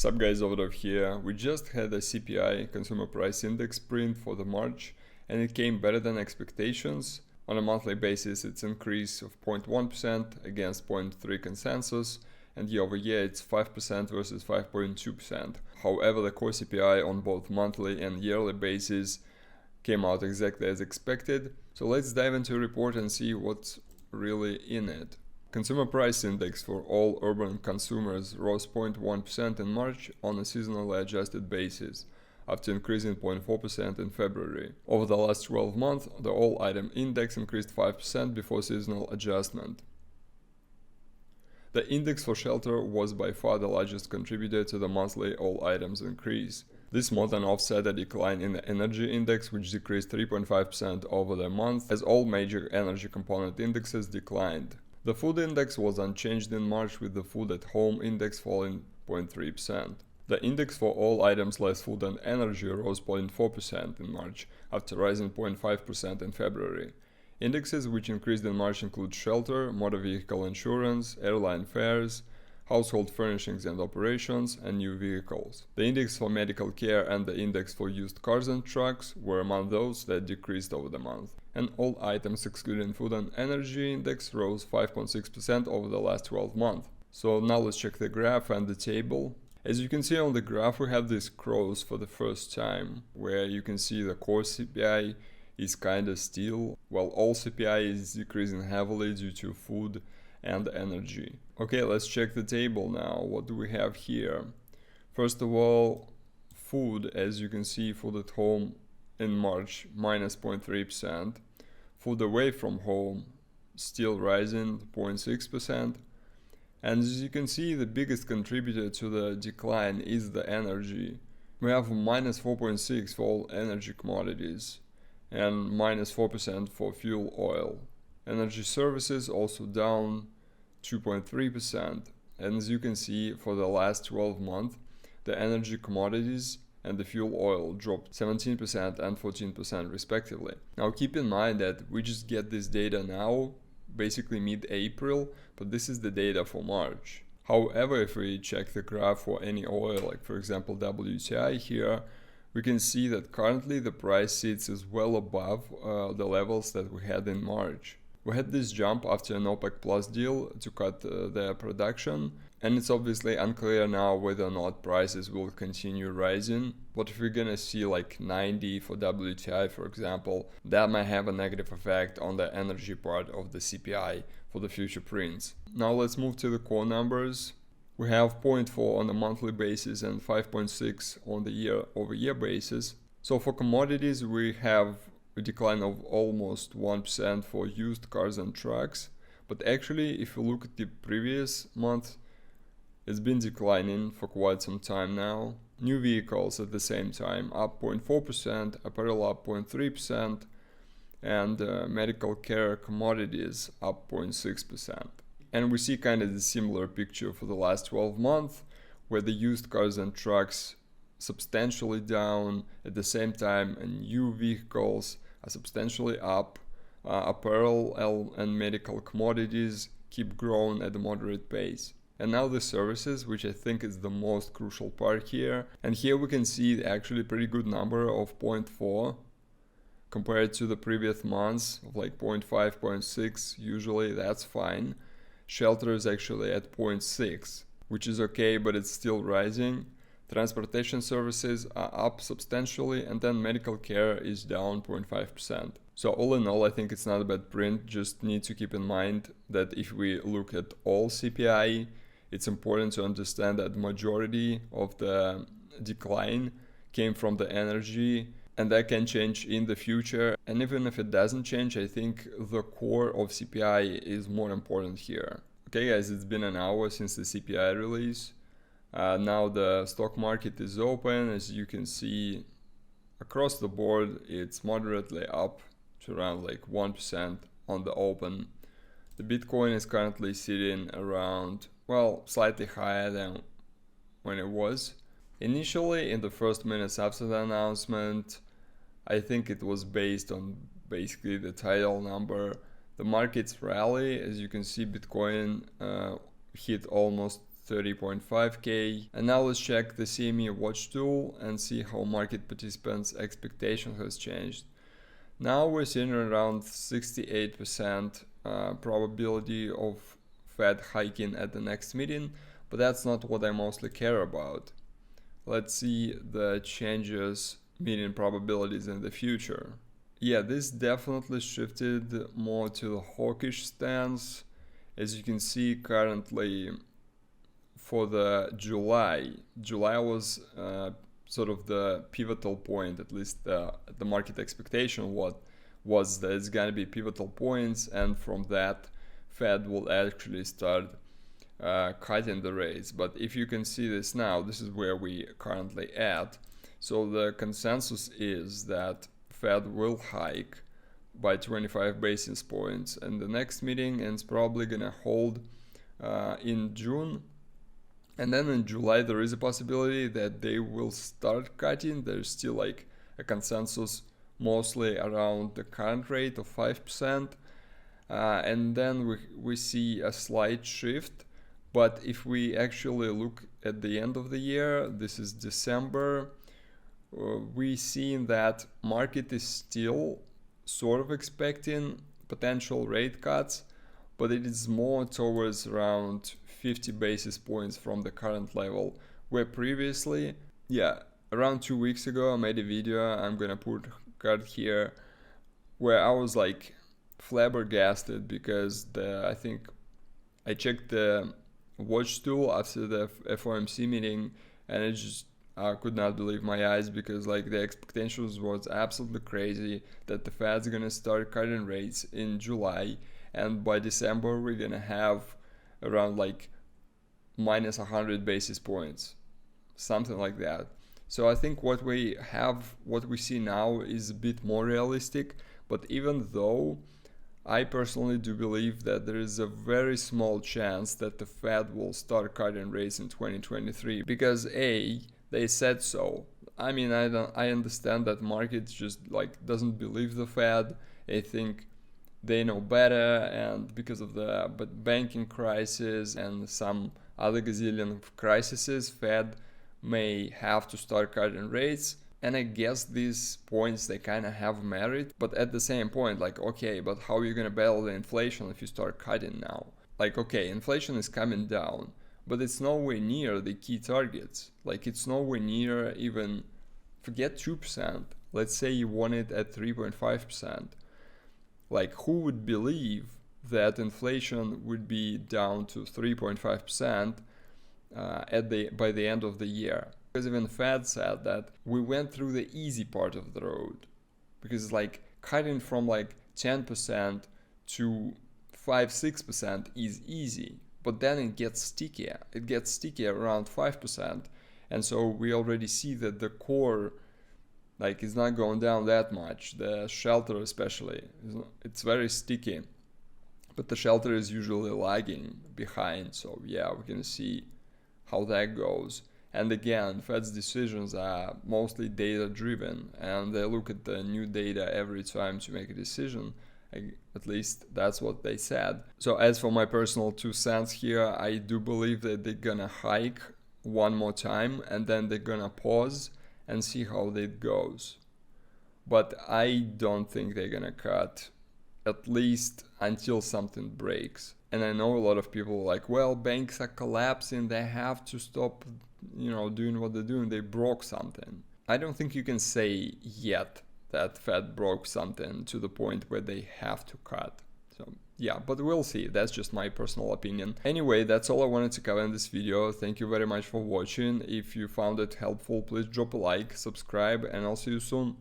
Sup guys, over here. We just had a CPI Consumer Price Index print for the March and it came better than expectations. On a monthly basis it's an increase of 0.1% against 0.3 consensus, and year over year it's 5% versus 5.2%. However, the core CPI on both monthly and yearly basis came out exactly as expected. So let's dive into the report and see what's really in it. Consumer Price Index for all urban consumers rose 0.1% in March on a seasonally adjusted basis, after increasing 0.4% in February. Over the last 12 months, the all-item index increased 5% before seasonal adjustment. The index for shelter was by far the largest contributor to the monthly all-items increase. This more than offset a decline in the energy index, which decreased 3.5% over the month, as all major energy component indexes declined. The food index was unchanged in March, with the food at home index falling 0.3%. The index for all items less food and energy rose 0.4% in March, after rising 0.5% in February. Indexes which increased in March include shelter, motor vehicle insurance, airline fares, household furnishings and operations, and new vehicles. The index for medical care and the index for used cars and trucks were among those that decreased over the month. And all items excluding food and energy index rose 5.6% over the last 12 months. So now let's check the graph and the table. As you can see on the graph, we have these crows for the first time, where you can see the core CPI is kinda still, while all CPI is decreasing heavily due to food and energy. Okay, let's check the table now. What do we have here? First of all, food. As you can see, food at home in March minus 0.3%. Food away from home still rising 0.6%. And as you can see, the biggest contributor to the decline is the energy. We have minus 4.6% for all energy commodities and minus 4% for fuel oil. Energy services also down 2.3%. And as you can see, for the last 12 months, the energy commodities and the fuel oil dropped 17% and 14% respectively. Now keep in mind that we just get this data now, basically mid-April, but this is the data for March. However, if we check the graph for any oil, like for example WTI here, we can see that currently the price sits as well above the levels that we had in March. We had this jump after an OPEC Plus deal to cut their production, and it's obviously unclear now whether or not prices will continue rising. But if we're gonna see like 90 for WTI, for example, that might have a negative effect on the energy part of the CPI for the future prints. Now let's move to the core numbers. We have 0.4 on a monthly basis and 5.6 on the year-over-year basis. So for commodities, we have a decline of almost 1% for used cars and trucks. But actually, if you look at the previous month, it's been declining for quite some time now. New vehicles at the same time up 0.4%, apparel up 0.3%, and medical care commodities up 0.6%. And we see kind of the similar picture for the last 12 months, where the used cars and trucks substantially down at the same time, and new vehicles are substantially up. Apparel and medical commodities keep growing at a moderate pace. And now the services, which I think is the most crucial part here. And here we can see actually a pretty good number of 0.4 compared to the previous months of like 0.5, 0.6. Usually that's fine. Shelter is actually at 0.6, which is okay, but it's still rising. Transportation services are up substantially, and then medical care is down 0.5%. So all in all, I think it's not a bad print. Just need to keep in mind that if we look at all CPI, it's important to understand that the majority of the decline came from the energy, and that can change in the future. And even if it doesn't change, I think the core of CPI is more important here. Okay guys, it's been an hour since the CPI release. Now the stock market is open. As you can see, across the board it's moderately up to around like 1% on the open. The Bitcoin is currently sitting around, well, slightly higher than when it was. Initially, in the first minutes after the announcement, I think it was based on basically the title number. The market's rally, as you can see, Bitcoin hit almost 30.5k. And now let's check the CME watch tool and see how market participants' expectation has changed. Now we're seeing around 68% probability of Fed hiking at the next meeting, but that's not what I mostly care about. Let's see the changes meeting probabilities in the future. Yeah, this definitely shifted more to the hawkish stance. As you can see currently for the July was sort of the pivotal point, at least the market expectation was that it's going to be pivotal points, and from that Fed will actually start cutting the rates. But if you can see this now, this is where we currently at. So the consensus is that Fed will hike by 25 basis points in the next meeting, and it's probably gonna hold in June. And then in July there is a possibility that they will start cutting. There's still like a consensus mostly around the current rate of 5%. And then we see a slight shift. But if we actually look at the end of the year, this is December, we see that market is still sort of expecting potential rate cuts, but it is more towards around 50 basis points from the current level, where previously, around 2 weeks ago I made a video, I'm gonna put card here, where I was like flabbergasted because I think I checked the watch tool after the FOMC meeting, and I could not believe my eyes, because like the expectations was absolutely crazy that the Fed's gonna start cutting rates in July, and by December we're gonna have around like minus 100 basis points, something like that. So I think what we see now is a bit more realistic, but even though I personally do believe that there is a very small chance that the Fed will start cutting rates in 2023, because they said so. I mean, I understand that market just like doesn't believe the Fed. They think they know better, and because of the banking crisis and some other gazillion crises, Fed may have to start cutting rates. And I guess these points, they kind of have merit, but at the same point, like, okay, but how are you gonna battle the inflation if you start cutting now? Like, okay, inflation is coming down, but it's nowhere near the key targets. Like, it's nowhere near even, forget 2%. Let's say you want it at 3.5%. Like, who would believe that inflation would be down to 3.5% by the end of the year? Because even Fed said that we went through the easy part of the road. Because like cutting from like 10% to 5-6% is easy, but then it gets stickier. It gets stickier around 5%, and so we already see that the core like is not going down that much. The shelter especially, it's very sticky, but the shelter is usually lagging behind. So yeah, we're gonna see how that goes. And again, Fed's decisions are mostly data driven, and they look at the new data every time to make a decision. At least that's what they said. So as for my personal 2 cents here, I do believe that they're gonna hike one more time, and then they're gonna pause and see how that goes. But I don't think they're gonna cut, at least until something breaks. And I know a lot of people are like, well, banks are collapsing, they have to stop doing what they're doing, they broke something. I don't think you can say yet that Fed broke something to the point where they have to cut. So yeah, but we'll see. That's just my personal opinion. Anyway, that's all I wanted to cover in this video. Thank you very much for watching. If you found it helpful, please drop a like, subscribe, and I'll see you soon.